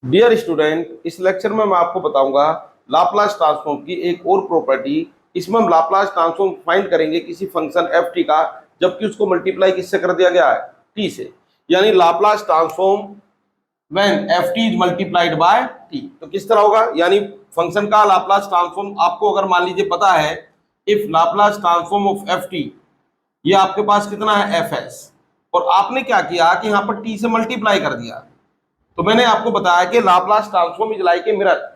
Dear student, इस lecture में मैं आपको बताऊंगा लाप्लास ट्रांसफॉर्म की एक और प्रॉपर्टी। इसमें हम लाप्लास ट्रांसफॉर्म फाइंड करेंगे किसी फंक्शन एफ टी का, जबकि उसको मल्टीप्लाई किससे कर दिया गया है, टी से। यानी Laplace transform when F T is multiplied by T, तो किस तरह होगा। यानी फंक्शन का लाप्लास ट्रांसफॉर्म आपको अगर मान लीजिए पता है, if Laplace transform of F T, ये आपके पास कितना है एफ एस, और आपने क्या किया कि यहाँ पर टी से मल्टीप्लाई कर दिया। तो मैंने आपको बताया कि Laplace transform is like a mirror.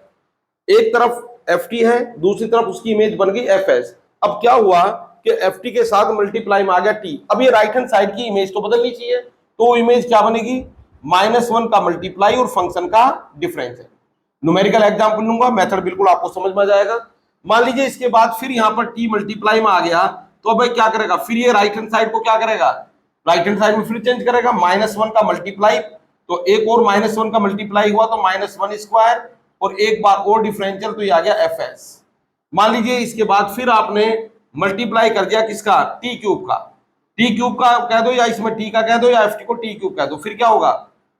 एक तरफ एफ टी है, दूसरी तरफ उसकी इमेज बन गई एफ एस। अब क्या हुआ कि एफ टी के साथ मल्टीप्लाई में आ गया टी। अब ये राइट हैंड साइड की इमेज तो बदलनी चाहिए, तो इमेज क्या बनेगी, -1 का मल्टीप्लाई और फंक्शन का डिफरेंस है। न्यूमेरिकल एग्जाम्पल लूंगा, मेथड बिल्कुल आपको समझ में आ जाएगा। मान लीजिए इसके बाद फिर यहाँ पर टी मल्टीप्लाई में आ गया, तो अब क्या करेगा, फिर ये राइट हैंड साइड को क्या करेगा, राइट हैंड साइड में फिर चेंज करेगा, -1 का मल्टीप्लाई, तो एक और -1 का मल्टीप्लाई हुआ तो -1 स्क्वायर, और एक बार और डिफरेंशियल, तो ये आ गया एफ एस। मान लीजिए इसके बाद फिर आपने मल्टीप्लाई कर दिया किसका, टी क्यूब का। टी क्यूब का कह दो या इसमें टी का कह दो या एफ टी को टी क्यूब कह दो, फिर क्या होगा,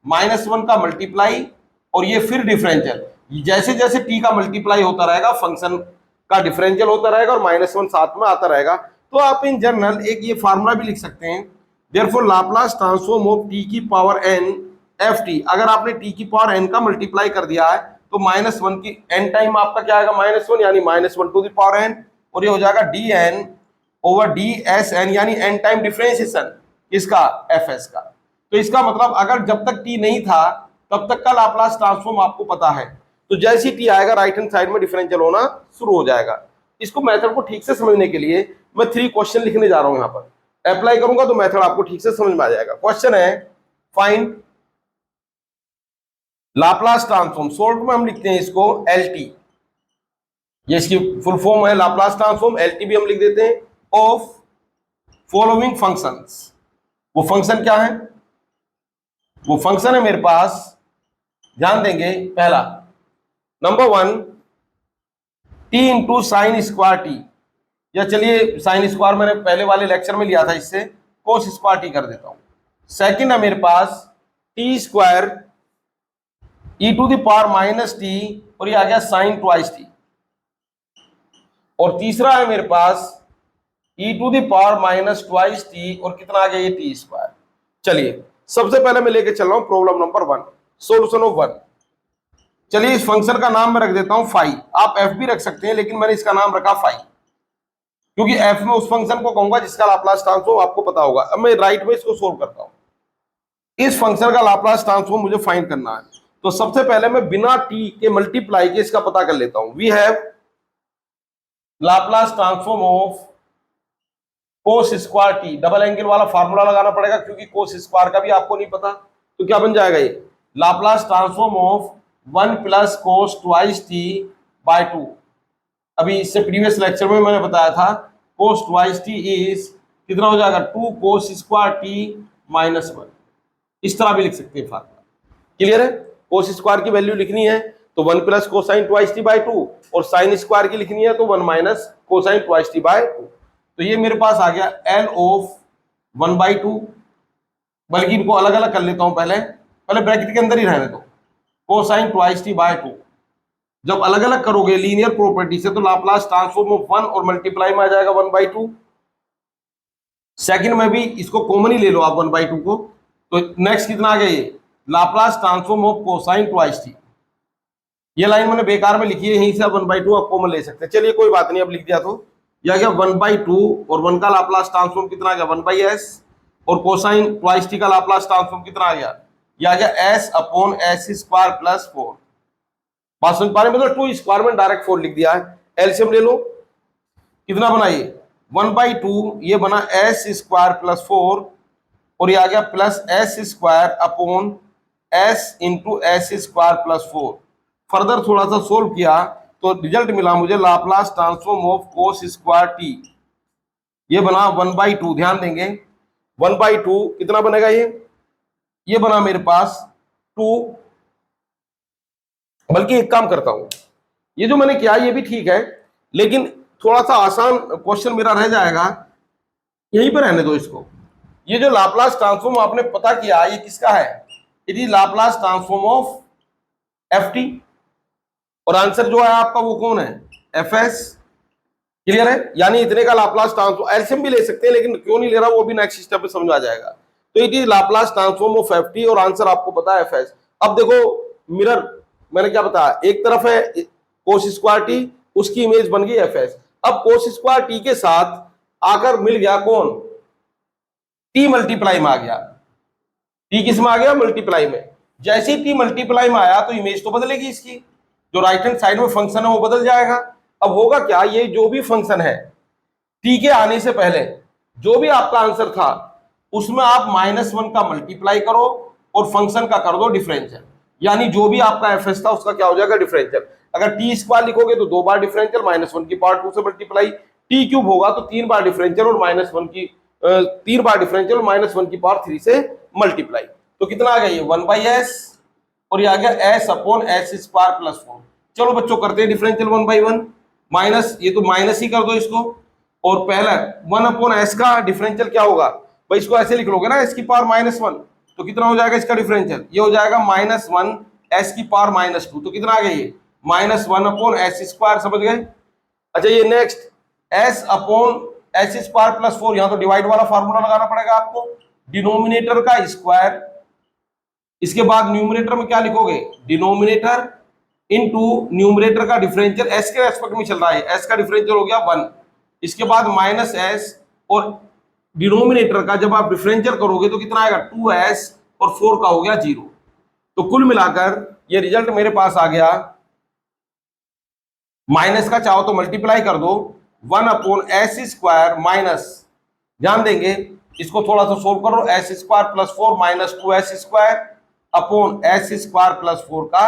-1 का मल्टीप्लाई और ये फिर डिफरेंशियल। जैसे जैसे टी का मल्टीप्लाई होता रहेगा फंक्शन का डिफरेंशियल होता रहेगा और -1 साथ में आता रहेगा। तो आप इन जनरल एक ये फार्मूला भी लिख सकते हैं, therefore Laplace transform of T की पावर n एफ टी। अगर आपने टी की पावर n का मल्टीप्लाई कर दिया है तो -1 की n टाइम आपका क्या आएगा, -1, यानी -1 टू द पावर n, और ये हो जाएगा dn ओवर dsn, यानी n टाइम डिफरेंशिएशन इसका fs का। तो इसका मतलब अगर जब तक t नहीं था तब तक का लाप्लास ट्रांसफॉर्म आपको पता है, तो जैसे ही t आएगा राइट हैंड साइड में डिफरेंशियल होना शुरू हो जाएगा। इसको मेथड को ठीक से समझने के लिए मैं 3 क्वेश्चन लिखने जा रहा हूं, यहाँ पर अप्लाई करूंगा तो मेथड आपको ठीक से समझ में आ जाएगा। क्वेश्चन है, फाइंड लाप्लास ट्रांसफॉर्म, शॉर्ट में हम लिखते हैं इसको LT, ये इसकी फुल फॉर्म है लाप्लास ट्रांसफॉर्म, LT भी हम लिख देते हैं, ऑफ फॉलोइंग फंक्शंस। वो फंक्शन क्या है, वो फंक्शन है मेरे पास, ध्यान देंगे, पहला number 1 T into sine square T, या चलिए साइन स्क्वायर मैंने पहले वाले लेक्चर में लिया था, इससे कोस स्क्वायर टी कर देता हूं। सेकंड है मेरे पास t square e to the power -t, और ये आ गया साइन ट्वाइस टी। और तीसरा है मेरे पास e to the power -twice t, और कितना आ गया, ये टी स्क्वायर। चलिए सबसे पहले मैं लेके चल रहा हूं प्रॉब्लम नंबर 1, सोल्यूशन ऑफ 1। चलिए इस फंक्शन का नाम मैं रख देता हूं फाई, आप एफ भी रख सकते हैं, लेकिन मैंने इसका नाम रखा फाई, क्योंकि एफ में उस फंक्शन को कहूंगा जिसका लाप्लास ट्रांसफॉर्म आपको पता होगा। अब मैं राइट में इसको सोल्व करता हूं। इस फंक्शन का लाप्लास ट्रांसफॉर्म मुझे फाइंड करना है, तो सबसे पहले मैं बिना टी के मल्टीप्लाई के इसका पता कर लेता हूं। We have Laplace transform of cos square t, double angle वाला फार्मूला लगाना पड़ेगा क्योंकि कोस स्क्वायर का भी आपको नहीं पता। तो क्या बन जाएगा, ये Laplace transform of 1 plus cos twice t by 2। अभी इससे प्रीवियस लेक्चर में मैंने बताया था कोस ट्वाइस टी इज कितना हो जाएगा, 2 कोस स्क्वायर टी -1। इस तरह भी लिख सकते हैं फार्मूला, क्लियर है। कोस स्क्वायर की वैल्यू लिखनी है तो 1 plus cosine twice t by 2, और साइन स्क्वायर की लिखनी है तो 1 minus cosine twice t by 2। तो ये मेरे पास आ गया L ऑफ 1/2, बल्कि इनको अलग अलग कर लेता हूं, पहले पहले ब्रैकेट के अंदर ही रहने दो, कोसाइन ट्वाइस टी बाय 2। जब अलग अलग करोगे लीनियर प्रॉपर्टी से तो लाप्लास ट्रांसफॉर्म ऑफ 1 और मल्टीप्लाई में आ जाएगा 1/2। सेकंड में भी इसको कॉमन ही ले लो आप 1/2 को, तो नेक्स्ट कितना आ गया, ये Laplace transform of cosine twice t. ये लाइन मैंने बेकार में लिखी है, यहीं से आप 1/2 आप कॉमन ले सकते हैं। चलिए कोई बात नहीं, अब लिख दिया तो यह गया 1/2, और 1 का लाप्लास ट्रांसफॉर्म कितना आ गया, 1/s, और कोसाइन ट्वाइस टी का लाप्लास ट्रांसफॉर्म कितना आ गया, यह आ गया s upon s square plus 4। बात समझ पा रहे, मतलब 2 स्क्वायर में डायरेक्ट 4 लिख दिया है। एलसीएम ले लो, कितना बना ये 1/2, ये बना s स्क्वायर प्लस 4, और ये आ गया plus s square upon s into s square plus 4। Further थोड़ा सा सोल्व किया तो रिजल्ट मिला मुझे Laplace transform of cos square T, ये बना 1/2। ध्यान देंगे 1/2 कितना बनेगा, ये बना मेरे पास 2। बल्कि एक काम करता हूं, ये जो मैंने किया ये भी ठीक है, लेकिन थोड़ा सा आसान क्वेश्चन मेरा रह जाएगा, यहीं पर रहने दो इसको। ये जो लाप्लास ट्रांसफॉर्म आपने पता किया ये किसका है, it is Laplace transform of F T, और आंसर जो है आपका वो कौन है, एफ एस। क्लियर है, यानी इतने का लाप्लास ट्रांसफॉर्म, एलसीएम भी ले सकते हैं लेकिन क्यों नहीं ले रहा वो भी नेक्स्ट स्टेप में समझ आ जाएगा। तो it is Laplace transform of F T और आंसर आपको पता है एफ एस। अब देखो मिरर, मैंने क्या बताया, एक तरफ है कोस स्क्वायर टी, उसकी इमेज बन गई एफ एस। अब कोस स्क्वायर टी के साथ आकर मिल गया कौन, टी मल्टीप्लाई में आ गया, टी किस में आ गया, मल्टीप्लाई में। जैसे ही टी मल्टीप्लाई में आया तो इमेज तो बदलेगी इसकी, जो राइट हैंड साइड में फंक्शन है वो बदल जाएगा। अब होगा क्या, ये जो भी फंक्शन है टी के आने से पहले जो भी आपका आंसर था उसमें आप -1 का मल्टीप्लाई करो और फंक्शन का कर दो डिफरेंशियल, यानी जो भी आपका एफ एस था उसका क्या हो जाएगा, डिफरेंशियल। अगर टी स्क्वायर लिखोगे तो 2 बार डिफरेंशियल, -1 की पावर 2 से मल्टीप्लाई, टी क्यूब होगा तो 3 बार डिफरेंशियल और -1 की 3 बार डिफरेंशियल, -1 की पावर 3 से मल्टीप्लाई। तो कितना आ गया ये 1/s और ये आ गया s upon s square plus 4। चलो बच्चों करते हैं डिफरेंशियल 1/1, माइनस, ये तो माइनस ही कर दो इसको, और पहला 1/s का डिफरेंशियल क्या होगा भाई, इसको ऐसे लिख लोगे ना, s की पावर -1, तो कितना हो जाएगा इसका डिफरेंशियल, ये हो जाएगा -1 s की पावर -2, तो कितना आ गया ये -1/s स्क्वायर, समझ गए। अच्छा ये next s upon s square plus 4, यहां तो डिवाइड वाला फार्मूला लगाना पड़ेगा आपको, डिनोमिनेटर का स्क्वायर, इसके बाद न्यूमरेटर में क्या लिखोगे, डिनोमिनेटर इनटू न्यूमरेटर का डिफरेंशियल, s के रेस्पेक्ट में चल रहा है, s का डिफरेंशियल हो गया 1, इसके बाद -s और डिनोमिनेटर का जब आप डिफरेंशियल करोगे तो कितना आएगा 2s और 4 का हो गया 0। तो कुल मिलाकर ये रिजल्ट मेरे पास आ गया, माइनस का चाहो तो मल्टीप्लाई कर दो 1/s स्क्वायर माइनस, ध्यान देंगे इसको थोड़ा सा सोल्व करो, s square plus 4 minus 2s square upon s square plus 4 का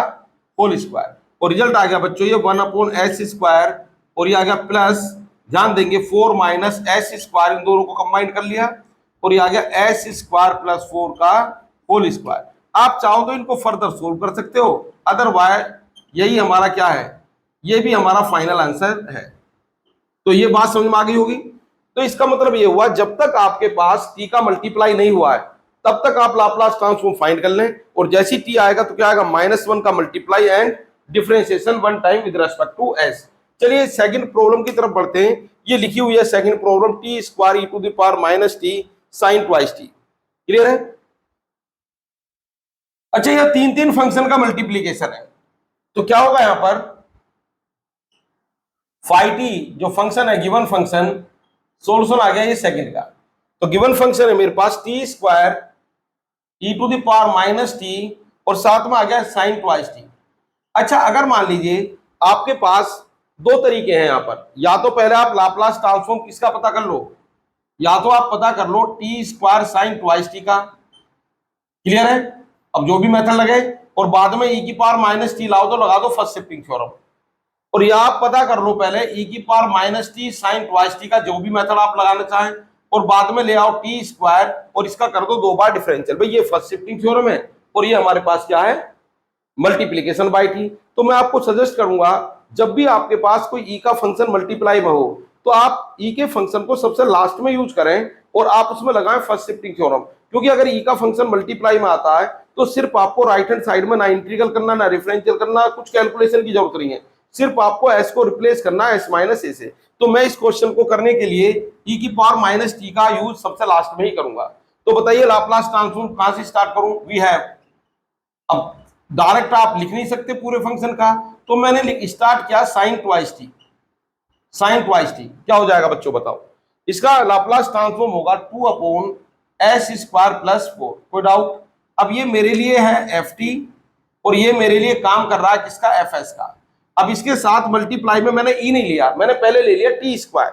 होल स्क्वायर, और रिजल्ट आ गया बच्चों ये 1/s स्क्वायर और ये आ गया प्लस, ध्यान देंगे 4 माइनस s स्क्वायर, इन दोनों को कंबाइन कर लिया और ये आ गया s स्क्वायर प्लस 4 का होल स्क्वायर। आप चाहो तो इनको फर्दर सोल्व कर सकते हो, अदरवाइज यही हमारा क्या है, ये भी हमारा फाइनल आंसर है। तो ये बात समझ में आ गई होगी। तो इसका मतलब ये हुआ जब तक आपके पास टी का मल्टीप्लाई नहीं हुआ है तब तक आप लाप्लास ट्रांसफॉर्म फाइंड कर लें, और जैसी टी आएगा तो क्या आएगा, -1 का multiply and differentiation 1 time with respect to s। चलिए सेकंड प्रॉब्लम की तरफ बढ़ते हैं। ये लिखी हुई है second problem, t square e to the power -t sin 2t। Clear है। अच्छा ये 3 फंक्शन का मल्टीप्लीकेशन है, तो क्या होगा यहां पर, फाइ टी जो फंक्शन है, गिवन फंक्शन, सोल्यूशन आ गया ये सेकंड का। तो गिवन फंक्शन है मेरे पास t square e to the power -t और साथ में आ गया sin 2t। अच्छा अगर मान लीजिए आपके पास दो तरीके हैं यहां पर, या तो पहले आप लाप्लास ट्रांसफॉर्म किसका पता कर लो, या तो आप पता कर लो टी स्क्वायर sin 2t का। क्लियर है। अब जो भी मेथड लगे और बाद में e की पावर -t लाओ तो लगा दो फर्स्ट शिफ्टिंग थ्योरम, और या आप पता कर लो पहले e की पावर -t sin 2t का, जो भी मेथड आप लगाना चाहें, और बाद में ले आओ टी स्क्वायर और इसका कर दो 2 बार डिफरेंशियल। भाई ये फर्स्ट शिफ्टिंग थ्योरम है और ये हमारे पास क्या है, मल्टीप्लीकेशन बाय टी। तो मैं आपको सजेस्ट करूंगा जब भी आपके पास कोई ई का फंक्शन मल्टीप्लाई में हो तो आप ई के फंक्शन को सबसे लास्ट में यूज करें और आप उसमें लगाएं फर्स्ट शिफ्टिंग थ्योरम, क्योंकि अगर ई का फंक्शन मल्टीप्लाई में आता है तो सिर्फ आपको राइट हैंड साइड में ना इंटीग्रल करना ना डिफरेंशियल करना, कुछ कैलकुलेशन की जरूरत नहीं है, सिर्फ आपको एस को रिप्लेस करना है s-a से। तो मैं इस क्वेश्चन को करने के लिए e की पावर -t का यूज सबसे लास्ट में ही करूंगा। तो बताइए लाप्लास ट्रांसफॉर्म कहां से स्टार्ट करूं, वी हैव, अब डायरेक्ट आप लिख नहीं सकते पूरे फंक्शन का, तो मैंने स्टार्ट किया sin 2t। sin 2t क्या हो जाएगा बच्चों बताओ, इसका लाप्लास ट्रांसफॉर्म होगा 2/s स्क्वायर प्लस 4। कोई डाउट। अब ये मेरे लिए है ft और ये मेरे लिए काम कर रहा है किसका, fs का। अब इसके साथ मल्टीप्लाई में मैंने ई नहीं लिया, मैंने पहले ले लिया टी स्क्वायर,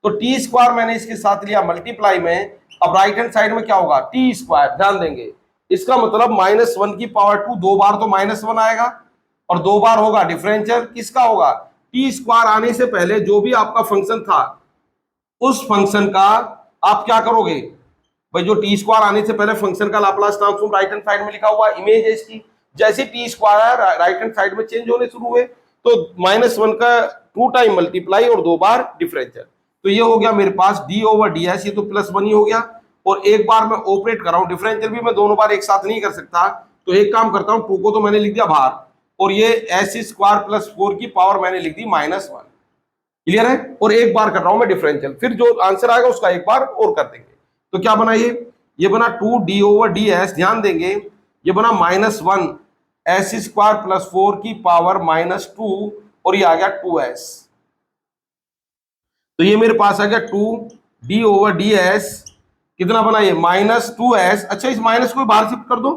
तो टी स्क्वायर मैंने इसके साथ लिया मल्टीप्लाई में। अब राइट हैंड साइड में क्या होगा, टी स्क्वायर, ध्यान देंगे इसका मतलब -1 की पावर 2, 2 बार तो -1 आएगा और 2 बार होगा डिफरेंशियल, किसका होगा, टी स्क्वायर आने से पहले जो भी आपका फंक्शन था उस फंक्शन का आप क्या करोगे भाई, जो टी स्क्वायर आने से पहले फंक्शन का Laplace transform right hand side में लिखा हुआ इमेज है इसकी, जैसे T square right hand side में चेंज होने शुरू हुए तो -1 का 2 टाइम मल्टीप्लाई और 2 बार डिफरेंशियल, तो ये हो गया मेरे पास d/ds, ये तो +1 ही हो गया। और एक बार मैं ऑपरेट कर रहा हूं, डिफरेंशियल भी मैं दोनों बार एक साथ नहीं कर सकता, तो एक काम करता हूं 2 को तो मैंने लिख दिया बाहर, और ये एस स्क्वायर प्लस 4 की पावर मैंने लिख दी -1। क्लियर है? और एक बार कर रहा हूं मैं डिफरेंशियल, फिर जो आंसर आएगा उसका एक बार और कर देंगे। तो क्या बना ये बना 2d/ds, ध्यान देंगे ये बना -1 एस स्क्वायर प्लस 4 की पावर -2 और ये आ गया 2s। तो ये मेरे पास आ गया 2d/ds, कितना बना ये -2s। अच्छा, इस माइनस को बाहर शिफ्ट कर दो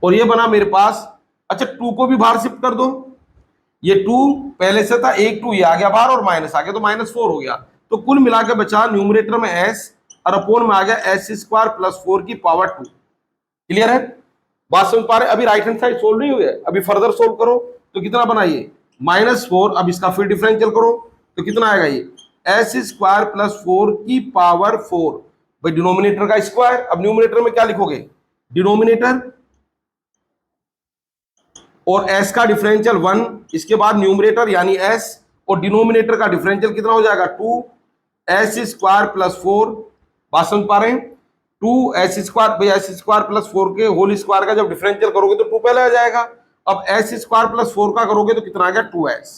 और ये बना मेरे पास, अच्छा 2 को भी बाहर शिफ्ट कर दो, ये 2 पहले से था, एक 2 ये आ गया बाहर और माइनस आ गया तो -4 हो गया। तो कुल मिला के बचा न्यूमरेटर में s और अपोन में आ गया एस स्क्वायर प्लस 4 की पावर 2। क्लियर है? बात समझ पा रहे? अभी राइट हैंड साइड सोल्व नहीं हुई है, अभी फर्दर सोल्व करो तो कितना बनाइए -4। अब इसका फिर डिफरेंशियल करो तो कितना आएगा ये एस स्क्वायर प्लस 4 की पावर 4। भाई डिनोमिनेटर का स्क्वायर, अब न्यूमरेटर में क्या लिखोगे डिनोमिनेटर और s का डिफरेंशियल 1, इसके बाद न्यूमरेटर यानी s और डिनोमिनेटर का डिफरेंशियल कितना हो जाएगा 2s स्क्वायर प्लस 4। बात समझ पा रहे हैं? 2s स्क्वायर, भाई s स्क्वायर प्लस 4 के होल स्क्वायर का जब डिफरेंशियल करोगे तो 2 पहले आ जाएगा। अब s स्क्वायर प्लस 4 का करोगे तो कितना आ गया 2s।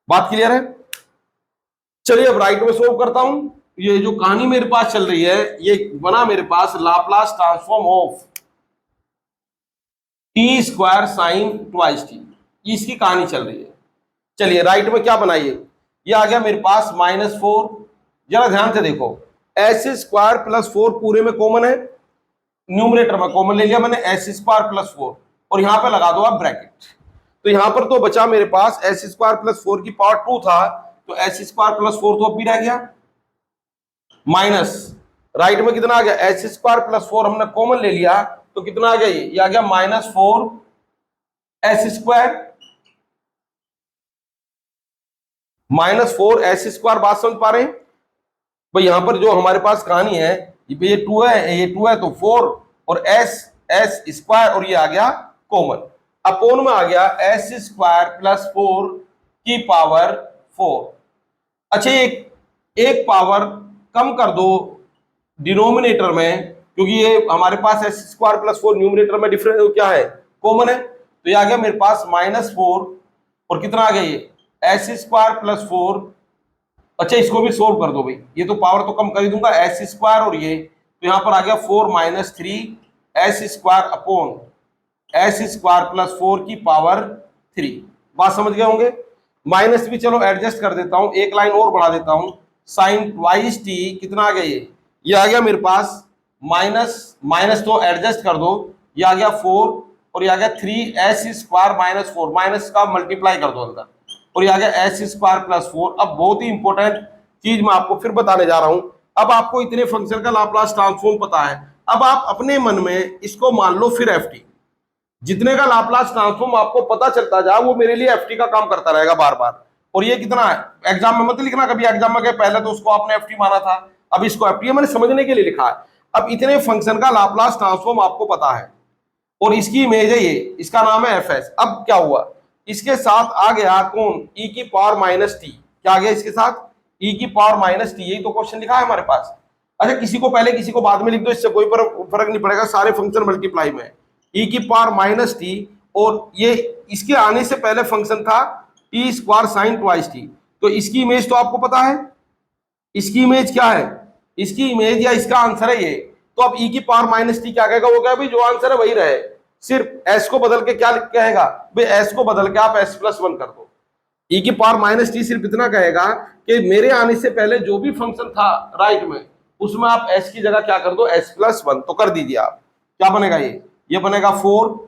बात क्लियर है? चलिए अब राइट में सोल्व करता हूं। ये जो कहानी मेरे पास चल रही है ये बना मेरे पास Laplace transform of t square sine twice t, इसकी कहानी चल रही है। चलिए राइट में क्या बनाइए, ये आ गया मेरे पास -4। जरा ध्यान से देखो, एस स्क्वायर प्लस 4 पूरे में कॉमन है, न्यूमरेटर में कॉमन ले लिया मैंने एस स्क्वायर प्लस 4 और यहां पे लगा दो आप ब्रैकेट। तो यहां पर तो बचा मेरे पास एस स्क्वायर प्लस 4 की पावर 2 था, तो एस स्क्वायर प्लस 4 तो अब भी रह गया माइनस, राइट में कितना आ गया एस स्क्वायर प्लस 4 हमने कॉमन ले लिया तो कितना आ गया ये आ गया -4 एस स्क्वायर, -4 एस स्क्वायर। बात समझ पा रहे हैं? भाई यहां पर जो हमारे पास कहानी है ये 2 है, ये 2 है तो 4 और एस स्क्वायर और ये आ गया कॉमन, अपोन में आ गया एस स्क्वायर प्लस 4 की पावर 4। अच्छा एक पावर कम कर दो डिनोमिनेटर में, क्योंकि ये हमारे पास एस स्क्वायर प्लस 4 न्यूमिनेटर में डिफरेंस क्या है कॉमन है, तो ये आ गया मेरे पास -4 और कितना आ गया ये एस स्क्वायर प्लस 4। अच्छा इसको भी सोल्व कर दो भाई, ये तो पावर तो कम कर ही दूंगा, एस स्क्वायर और ये तो यहां पर आ गया 4 - 3 S square upon S square plus 4 की पावर 3। बात समझ गए होंगे? माइनस भी चलो एडजस्ट कर देता हूं, एक लाइन और बढ़ा देता हूं, साइन ट्वाइस टी कितना आ गया ये आ गया मेरे पास माइनस तो एडजस्ट कर दो, ये आ गया 4 और ये आ गया 3 एस स्क्वायर -4, माइनस का मल्टीप्लाई कर दो अंदर और ये आ गया एस स्क्वायर प्लस 4। अब बहुत ही इंपॉर्टेंट चीज मैं आपको फिर बताने जा रहा हूं। अब आपको इतने फंक्शन का लाप्लास ट्रांसफॉर्म पता है, अब आप अपने मन में इसको मान लो फिर एफ टी, जितने का लाप्लास ट्रांसफॉर्म आपको पता चलता जाए वो मेरे लिए एफ टी का काम करता रहेगा बार बार। और ये कितना है एग्जाम में मत लिखना कभी, एग्जाम में पहले तो उसको आपने एफ टी माना था, अब इसको एफ टी मैंने समझने के लिए लिखा है। अब इतने फंक्शन का लाप्लास ट्रांसफॉर्म आपको पता है और इसकी इमेज है ये, इसका नाम है एफ एस। अब क्या हुआ, इसके साथ आ गया कौन e की पावर -t, क्या आ गया इसके साथ e की पावर -t, यही तो क्वेश्चन लिखा है हमारे पास। अच्छा किसी को पहले किसी को बाद में लिख दो, इससे कोई फर्क नहीं पड़ेगा, सारे फंक्शन मल्टीप्लाई में e की पावर -t और ये इसके आने से पहले फंक्शन था T square sine twice T. तो इसकी इमेज तो आपको पता है, इसकी इमेज क्या है, इसकी इमेज या इसका आंसर है ये। तो अब e की पावर -t क्या कहेगा, वो क्या भाई जो आंसर है वही रहे, सिर्फ s को बदल के क्या कहेगा भाई, s को बदल के आप s+1 कर दो। e की पावर -t सिर्फ इतना कहेगा कि मेरे आने से पहले जो भी फंक्शन था राइट में उसमें आप s की जगह क्या कर दो s+1, तो कर दीजिए आप, क्या बनेगा ये बनेगा 4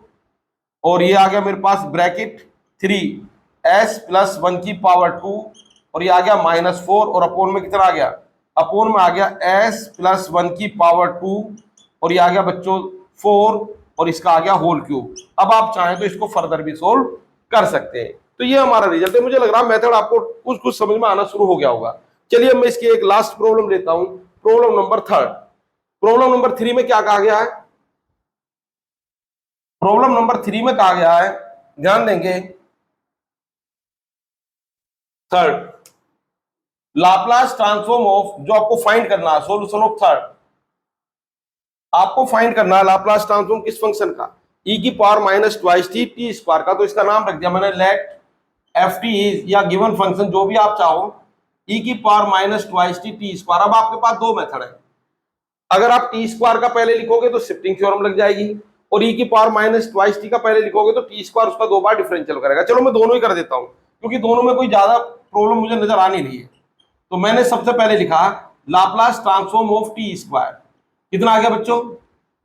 और ये आ गया मेरे पास ब्रैकेट 3 s+1 की पावर 2 और ये आ गया -4 और अपोन में कितना आ गया, अपोन में आ गया s+1 की पावर 2 और ये आ गया बच्चों 4 और इसका आ गया होल क्यूब। अब आप चाहें तो इसको फर्दर भी सोल्व कर सकते हैं। तो ये हमारा रिजल्ट है, मुझे लग रहा है मेथड आपको कुछ समझ में आना शुरू हो गया होगा। चलिए मैं इसकी एक लास्ट प्रॉब्लम लेता हूं, प्रॉब्लम नंबर 3। प्रॉब्लम नंबर 3 में क्या कहा गया है, प्रॉब्लम नंबर 3 में कहा गया है, ध्यान देंगे, थर्ड लाप्लास ट्रांसफॉर्म ऑफ, जो आपको फाइंड करना है सॉल्यूशन ऑफ थर्ड, आपको फाइंड करना है लाप्लास ट्रांसफॉर्म किस फंक्शन का, ई की power minus twice T T square का, तो इसका नाम रख दिया मैंने लेट एफ टी इज, या गिवन फंक्शन जो भी आप चाहो, ई की power minus twice T T square. अब आपके पास दो मेथड है, अगर आप टी स्क्वायर का पहले लिखोगे तो शिफ्टिंग थ्योरम लग जाएगी, और ई की पावर माइनस ट्वाइस टी का पहले लिखोगे तो टी स्क्वायर उसका दो बार डिफरेंशियल करेगा। चलो मैं दोनों ही कर देता हूं, क्योंकि दोनों में कोई ज्यादा प्रॉब्लम मुझे नजर आ नहीं रही है। तो मैंने सबसे पहले लिखा Laplace transform of t square, कितना आ गया बच्चों,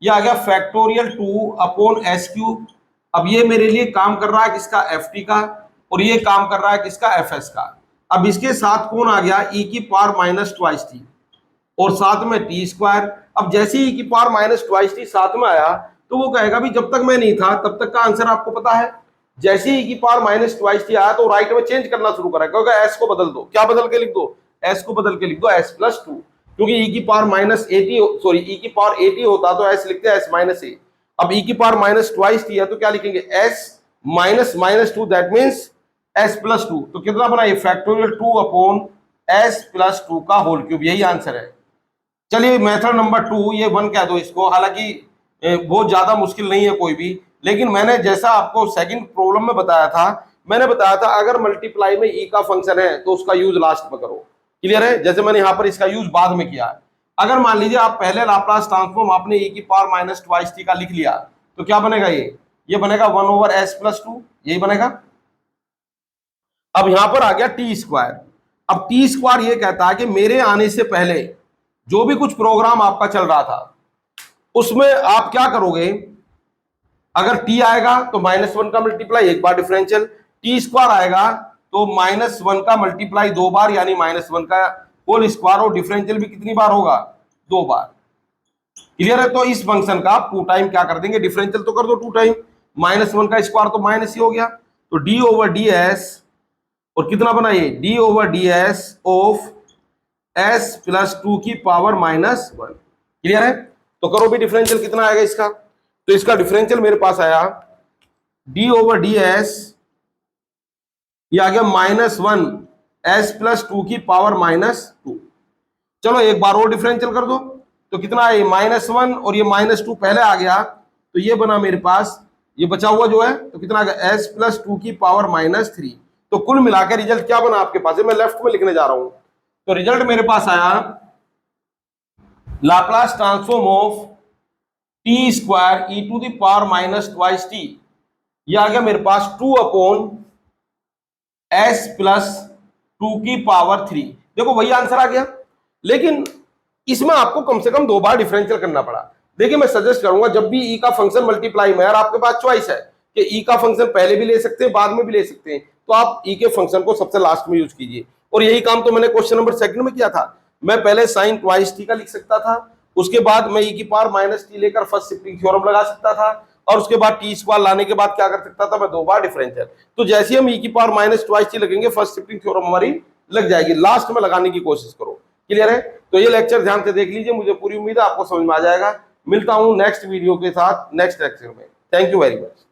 ये आ गया फैक्टोरियल 2 अपॉन एस क्यूब। अब ये मेरे लिए काम कर रहा है किसका, एफ टी का, और ये काम कर रहा है किसका, एफ एस का। अब इसके साथ कौन आ गया, ई की पावर माइनस ट्वाइस टी, और साथ में टी स्क्वायर। अब जैसे ही की पावर माइनस ट्वाइस टी साथ में आया तो वो कहेगा भी जब तक मैं नहीं था तब तक का आंसर आपको पता है। जैसे ही की पावर माइनस ट्वाइस टी आया तो राइट में चेंज करना शुरू करा, क्योंकि एस को बदल दो, क्या बदल के लिख दो, एस को बदल के लिख दो एस प्लस टू, क्योंकि ई की पावर माइनस एटी, सॉरी ई की पावर एटी होता तो एस लिखते हैं एस माइनस ए। अब ई की पावर माइनस ट्वाइस टी है तो क्या लिखेंगे, S minus minus two, that means S plus to. तो कितना बना ये, factorial 2 upon s plus to का होल क्यूब, यही आंसर है। चलिए मेथड नंबर 2, ये 1 कह दो इसको, हालांकि बहुत ज्यादा मुश्किल नहीं है कोई भी, लेकिन मैंने जैसा आपको सेकंड प्रॉब्लम में बताया था, मैंने बताया था अगर मल्टीप्लाई में ई का फंक्शन है तो उसका यूज लास्ट में करो, क्लियर है। जैसे मैंने यहाँ पर इसका यूज बाद में किया है। अगर मान लीजिए आप पहले लाप्लास ट्रांसफॉर्म आपने ई की पावर माइनस ट्वाइस टी का लिख लिया तो क्या बनेगा, ये बनेगा 1 ओवर एस प्लस टू, यही बनेगा। अब यहां पर आ गया टी स्क्वायर। अब टी स्क्वायर ये कहता है कि मेरे आने से पहले जो भी कुछ प्रोग्राम आपका चल रहा था उसमें आप क्या करोगे, अगर टी आएगा तो माइनस वन का मल्टीप्लाई एक बार डिफरेंशियल, टी स्क्वायर आएगा तो माइनस वन का मल्टीप्लाई दो बार, यानी माइनस वन का होल स्क्वायर, और डिफरेंशियल भी कितनी बार होगा, दो बार, क्लियर है। तो इस फंक्शन का आप 2 टाइम क्या कर देंगे, डिफरेंशियल तो कर दो 2 टाइम, माइनस वन का स्क्वायर तो माइनस ही हो गया, तो डी ओवर डी एस, और कितना बना ये, D over D S of S plus two की पावर माइनस वन, क्लियर है। तो करो भी डिफरेंशियल कितना आएगा इसका, तो इसका डिफरेंशियल मेरे पास आया डी ओवर डी एस, ये आ गया minus one S plus two की पावर माइनस टू। चलो एक बार और डिफरेंशियल कर दो, तो कितना है, माइनस वन और ये माइनस टू पहले आ गया, तो ये बना मेरे पास, ये बचा हुआ जो है तो कितना आ गया, एस प्लस टू की पावर माइनस थ्री। तो कुल मिलाकर रिजल्ट क्या बना आपके पास, मैं लेफ्ट में लिखने जा रहा हूं। तो रिजल्ट मेरे पास आया Laplace transform of t square e to the power minus twice t, ये आ गया मेरे पास 2 अपॉन एस प्लस टू की पावर थ्री। देखो वही आंसर आ गया, लेकिन इसमें आपको कम से कम दो बार डिफरेंशियल करना पड़ा। देखिए मैं सजेस्ट करूंगा जब भी ई का फंक्शन मल्टीप्लाई में, और आपके पास चॉइस है कि ई का फंक्शन पहले भी ले सकते हैं बाद में भी ले सकते हैं, तो आप ई के फंक्शन को सबसे लास्ट में यूज कीजिए। और यही काम तो मैंने क्वेश्चन नंबर सेकंड में किया था। मैं पहले साइन ट्वाइस टी का लिख सकता था, उसके बाद मैं ई की पावर माइनस टी लेकर फर्स्ट शिफ्टिंग थ्योरम लगा सकता था, और उसके बाद टी स्क्वायर लाने के बाद क्या कर सकता था, मैं दो बार डिफरेंशियल। तो जैसे हम ई की पावर माइनस ट्वाइस टी लगेंगे फर्स्ट शिफ्टिंग थ्योरम हमारी लग जाएगी, लास्ट में लगाने की कोशिश करो, क्लियर है। तो ये लेक्चर ध्यान से देख लीजिए, मुझे पूरी उम्मीद है आपको समझ में आ जाएगा। मिलता हूं नेक्स्ट वीडियो के साथ नेक्स्ट लेक्चर में। Thank you very much.